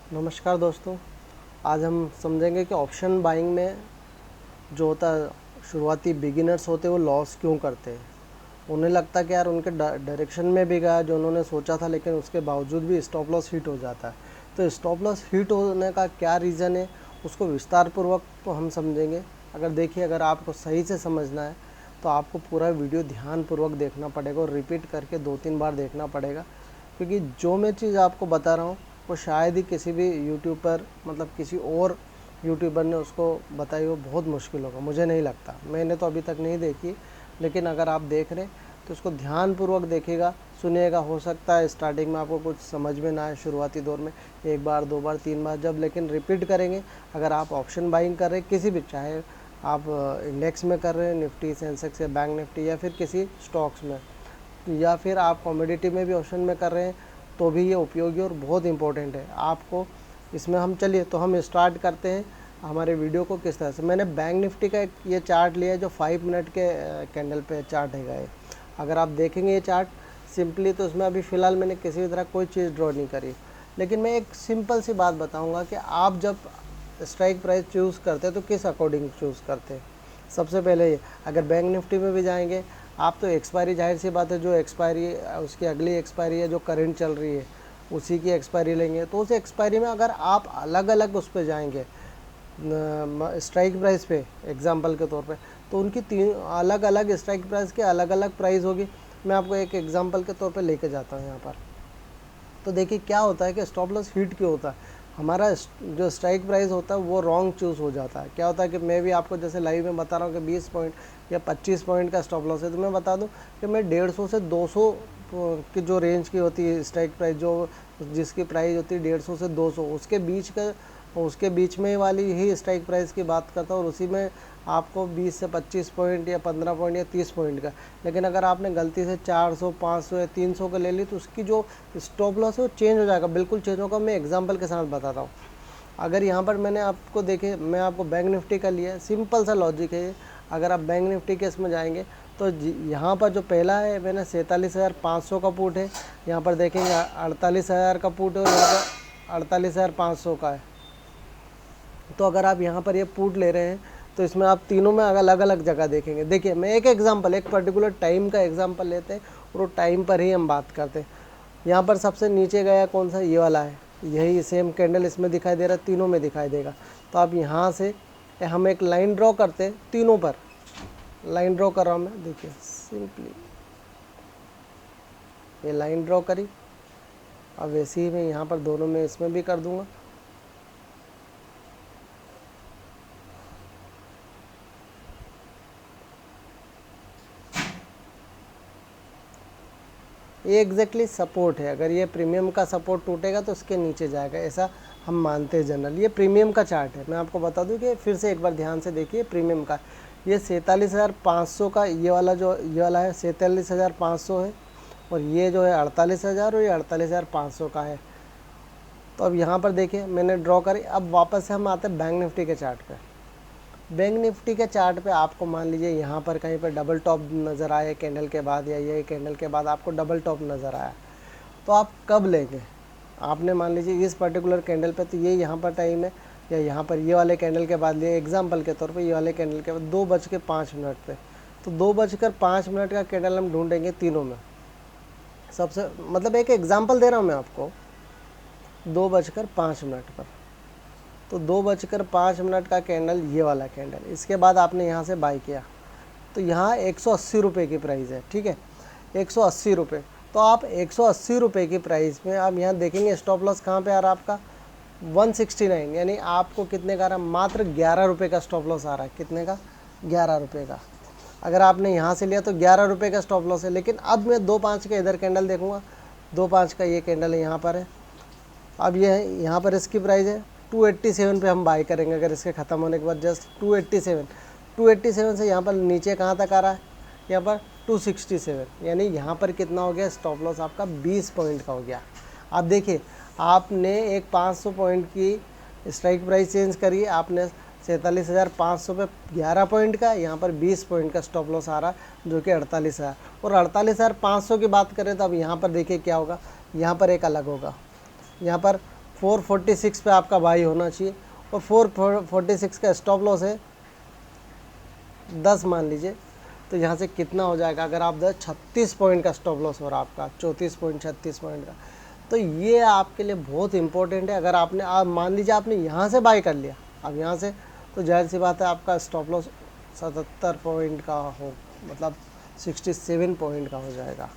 नमस्कार दोस्तों। आज हम समझेंगे कि ऑप्शन बाइंग में जो होता है शुरुआती बिगिनर्स होते हैं वो लॉस क्यों करते हैं। उन्हें लगता है कि यार उनके डायरेक्शन में भी गया जो उन्होंने सोचा था, लेकिन उसके बावजूद भी स्टॉप लॉस हिट हो जाता है। तो स्टॉप लॉस हिट होने का क्या रीज़न है उसको विस्तार पूर्वक तो हम समझेंगे। अगर आपको सही से समझना है तो आपको पूरा वीडियो ध्यानपूर्वक देखना पड़ेगा और रिपीट करके 2-3 बार देखना पड़ेगा, क्योंकि जो मैं चीज़ आपको बता रहा हूँ वो शायद ही किसी भी यूट्यूब पर किसी और यूट्यूबर ने उसको बताई हो। बहुत मुश्किल होगा, मुझे नहीं लगता, मैंने तो अभी तक नहीं देखी। लेकिन अगर आप देख रहे तो उसको ध्यानपूर्वक देखिएगा, सुनिएगा। हो सकता है स्टार्टिंग में आपको कुछ समझ में ना आए, शुरुआती दौर में 1 बार 2 बार 3 बार जब, लेकिन रिपीट करेंगे। अगर आप ऑप्शन बाइंग कर रहे हैं किसी भी, चाहे आप इंडेक्स में कर रहे हैं, निफ्टी, सेंसेक्स या बैंक निफ्टी, या फिर किसी स्टॉक्स में, या फिर आप कमोडिटी में भी ऑप्शन में कर रहे हैं, तो भी ये उपयोगी और बहुत इंपॉर्टेंट है आपको इसमें। हम स्टार्ट करते हैं हमारे वीडियो को किस तरह से। मैंने बैंक निफ्टी का ये चार्ट लिया है जो 5 मिनट के कैंडल पे चार्ट है। अगर आप देखेंगे ये चार्ट सिंपली, तो उसमें अभी फ़िलहाल मैंने किसी भी तरह कोई चीज़ ड्रॉ नहीं करी। लेकिन मैं एक सिंपल सी बात बताऊंगा कि आप जब स्ट्राइक प्राइस चूज़ करते हैं तो किस अकॉर्डिंग चूज़ करते हैं। सबसे पहले अगर बैंक निफ्टी में भी जाएंगे आप, तो एक्सपायरी, जाहिर सी बात है, जो एक्सपायरी उसकी अगली एक्सपायरी है जो करंट चल रही है उसी की एक्सपायरी लेंगे। तो उस एक्सपायरी में अगर आप अलग अलग उस पर जाएंगे स्ट्राइक प्राइस पे, एग्जांपल के तौर पे, तो उनकी 3 अलग अलग स्ट्राइक प्राइस के अलग अलग प्राइस होगी। मैं आपको एक एग्जांपल के तौर पे लेके जाता हूँ यहाँ पर। तो देखिए क्या होता है कि स्टॉप लॉस हिट क्यों होता है। हमारा जो स्ट्राइक प्राइस होता है वो रॉन्ग चूज़ हो जाता है। क्या होता है कि मैं भी आपको जैसे लाइव में बता रहा हूँ कि 20 पॉइंट या 25 पॉइंट का स्टॉप लॉस है, तो मैं बता दूँ कि मैं 150 से 200 की जो रेंज की होती है स्ट्राइक प्राइस, जो जिसकी प्राइस होती है 150 से 200, उसके बीच में वाली ही स्ट्राइक प्राइस की बात करता हूँ, और उसी में आपको 20 से 25 पॉइंट या 15 पॉइंट या 30 पॉइंट का। लेकिन अगर आपने गलती से 400, 500 या 300 का ले ली तो उसकी जो स्टॉप लॉस है वो चेंज हो जाएगा, बिल्कुल चेंज होगा। मैं एग्जांपल के साथ बताता हूँ। अगर यहाँ पर मैं आपको बैंक निफ्टी का लिया है, सिंपल सा लॉजिक है। अगर आप बैंक निफ्टी के इसमें जाएंगे तो यहाँ पर जो पहला है मैंने 47,500 का पुट है, यहाँ पर देखेंगे 48,000 का पुट है, और यहाँ पर 48,500 का है। तो अगर आप यहाँ पर ये पुट ले रहे हैं तो इसमें आप तीनों में अलग अलग जगह देखेंगे। देखिए मैं एक पर्टिकुलर टाइम का एग्जांपल लेते हैं और वो टाइम पर ही हम बात करते हैं। यहाँ पर सबसे नीचे गया कौन सा, ये वाला है, यही सेम कैंडल इसमें दिखाई दे रहा है, तीनों में दिखाई देगा। तो आप यहाँ से हम एक लाइन ड्रॉ करते हैं, तीनों पर लाइन ड्रॉ कर रहा हूँ मैं। देखिए सिंपली ये लाइन ड्रॉ करी, अब वैसे ही मैं यहाँ पर दोनों में इसमें भी कर दूँगा। ये एग्जैक्टली सपोर्ट है। अगर ये प्रीमियम का सपोर्ट टूटेगा तो उसके नीचे जाएगा, ऐसा हम मानते हैं जनरल। ये प्रीमियम का चार्ट है। मैं आपको बता दूं कि फिर से एक बार ध्यान से देखिए, प्रीमियम का ये 47,500 का, ये वाला है 47,500 है, और ये जो है 48,000 और ये 48,500 का है। तो अब यहाँ पर देखिए मैंने ड्रॉ करी। अब वापस से हम आते हैं बैंक निफ्टी के चार्ट पे। बैंक निफ्टी के चार्ट पे आपको मान लीजिए यहाँ पर कहीं पर डबल टॉप नज़र आए कैंडल के बाद, या ये कैंडल के बाद आपको डबल टॉप नज़र आया, तो आप कब लेंगे। आपने मान लीजिए इस पर्टिकुलर कैंडल पे, तो ये यहाँ पर टाइम है, या यहाँ पर ये वाले कैंडल के बाद लिए, एग्जांपल के तौर पे ये वाले कैंडल के बाद 2:05 पे, तो 2:05 का कैंडल हम ढूंढेंगे तीनों में। सबसे एक एग्जाम्पल दे रहा हूँ मैं आपको, 2:05 पर, तो 2:05 का कैंडल, ये वाला कैंडल, इसके बाद आपने यहाँ से बाई किया, तो यहाँ 180 रुपये की प्राइस है, ठीक है, 180 रुपये। तो आप 180 रुपये की प्राइस में आप यहाँ देखेंगे स्टॉप लॉस कहाँ पे आ रहा है आपका, 169, यानी आपको कितने का आ रहा है, मात्र 11 रुपये का स्टॉप लॉस आ रहा है। कितने का, 11 रुपये का। अगर आपने यहाँ से लिया तो 11 रुपये का स्टॉप लॉस है। लेकिन अब मैं 2.5 का इधर कैंडल देखूँगा, 2.5 का ये कैंडल है, यहाँ पर है। अब ये यहाँ पर इसकी प्राइस है 287 पे हम बाई करेंगे। अगर इसके ख़त्म होने के बाद जस्ट 287 से यहाँ पर नीचे कहाँ तक आ रहा है, यहाँ पर 267, यानी यहाँ पर कितना हो गया, स्टॉप लॉस आपका 20 पॉइंट का हो गया। आप देखिए आपने एक 500 पॉइंट की स्ट्राइक प्राइस चेंज करी, आपने 47,500 पे 11 पॉइंट का, यहाँ पर 20 पॉइंट का स्टॉप लॉस आ रहा है जो कि 48,000। और 48,500 की बात करें तो अब यहाँ पर देखिए क्या होगा, यहाँ पर एक अलग होगा, यहाँ पर 446 पे आपका बाई होना चाहिए, और 446 का स्टॉप लॉस है 10 मान लीजिए, तो यहाँ से कितना हो जाएगा, अगर आप 36 पॉइंट का स्टॉप लॉस हो रहा है आपका, 34 पॉइंट 36 पॉइंट का, तो ये आपके लिए बहुत इंपॉर्टेंट है। अगर आपने आप मान लीजिए आपने यहाँ से बाई कर लिया, अब यहाँ से, तो जाहिर सी बात है आपका स्टॉप लॉस 77 पॉइंट का हो, मतलब 67 पॉइंट का हो जाएगा,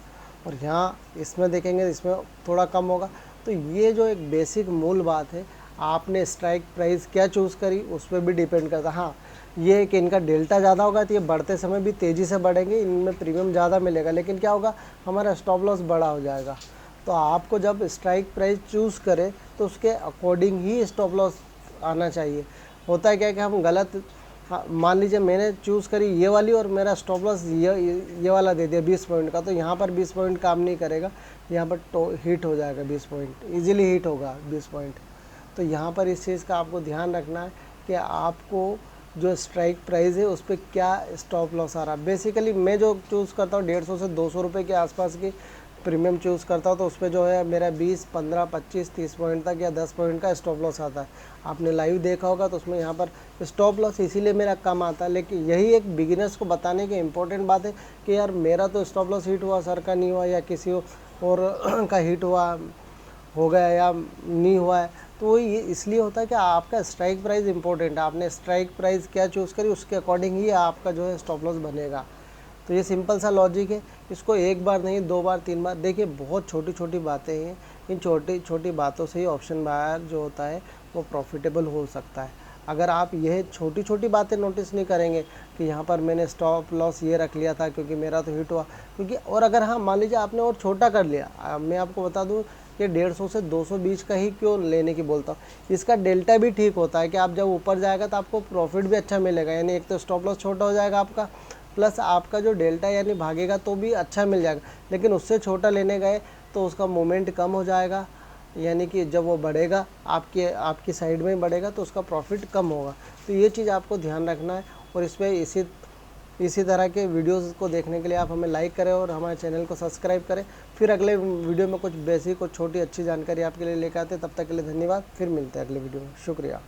और यहाँ इसमें देखेंगे इसमें थोड़ा कम होगा। तो ये जो एक बेसिक मूल बात है, आपने स्ट्राइक प्राइस क्या चूज़ करी उस पर भी डिपेंड करता है। हाँ, ये कि इनका डेल्टा ज़्यादा होगा तो ये बढ़ते समय भी तेज़ी से बढ़ेंगे, इनमें प्रीमियम ज़्यादा मिलेगा, लेकिन क्या होगा, हमारा स्टॉप लॉस बड़ा हो जाएगा। तो आपको जब स्ट्राइक प्राइस चूज़ करें तो उसके अकॉर्डिंग ही स्टॉप लॉस आना चाहिए। होता है क्या कि हम गलत, हाँ, मान लीजिए मैंने चूज़ करी ये वाली और मेरा स्टॉप लॉस ये वाला दे दिया 20 पॉइंट का, तो यहाँ पर 20 पॉइंट काम नहीं करेगा, यहाँ पर तो हिट हो जाएगा 20 पॉइंट, इजीली हिट होगा 20 पॉइंट। तो यहाँ पर इस चीज़ का आपको ध्यान रखना है कि आपको जो स्ट्राइक प्राइस है उस पर क्या स्टॉप लॉस आ रहा है। बेसिकली मैं जो चूज़ करता हूँ 150 से 200 रुपये के आसपास की प्रीमियम चूज़ करता हूँ, तो उस पर जो है मेरा 20, 15, 25, 30 पॉइंट तक या 10 पॉइंट का स्टॉप लॉस आता है। आपने लाइव देखा होगा तो उसमें यहाँ पर स्टॉप लॉस इसीलिए मेरा कम आता है। लेकिन यही एक बिगिनर्स को बताने की इम्पोर्टेंट बात है कि यार मेरा तो स्टॉप लॉस हिट हुआ, सर का नहीं हुआ, या किसी और का हिट हुआ हो गया या नहीं हुआ है, तो ये इसलिए होता है कि आपका स्ट्राइक प्राइस इंपॉर्टेंट है। आपने स्ट्राइक प्राइस क्या चूज़ करी उसके अकॉर्डिंग ही आपका जो है स्टॉप लॉस बनेगा। तो ये सिंपल सा लॉजिक है, इसको एक बार नहीं 2 बार 3 बार देखिए, बहुत छोटी छोटी बातें हैं, इन छोटी छोटी बातों से ही ऑप्शन बायर जो होता है वो प्रॉफिटेबल हो सकता है। अगर आप यह छोटी छोटी बातें नोटिस नहीं करेंगे कि यहाँ पर मैंने स्टॉप लॉस ये रख लिया था क्योंकि मेरा तो हिट हुआ, क्योंकि और अगर हाँ मान लीजिए आपने और छोटा कर लिया, मैं आपको बता दूँ कि 150 से 200 बीच का ही क्यों लेने की बोलता हूँ, इसका डेल्टा भी ठीक होता है कि आप जब ऊपर जाएगा तो आपको प्रॉफिट भी अच्छा मिलेगा, यानी एक तो स्टॉप लॉस छोटा हो जाएगा आपका, प्लस आपका जो डेल्टा यानी भागेगा तो भी अच्छा मिल जाएगा। लेकिन उससे छोटा लेने गए तो उसका मोमेंट कम हो जाएगा, यानी कि जब वो बढ़ेगा आपकी साइड में बढ़ेगा तो उसका प्रॉफिट कम होगा। तो ये चीज़ आपको ध्यान रखना है, और इस पर इसी तरह के वीडियोस को देखने के लिए आप हमें लाइक करें और हमारे चैनल को सब्सक्राइब करें। फिर अगले वीडियो में कुछ बेसिक और छोटी अच्छी जानकारी आपके लिए लेकर आते हैं। तब तक के लिए धन्यवाद, फिर मिलते हैं अगले वीडियो में। शुक्रिया।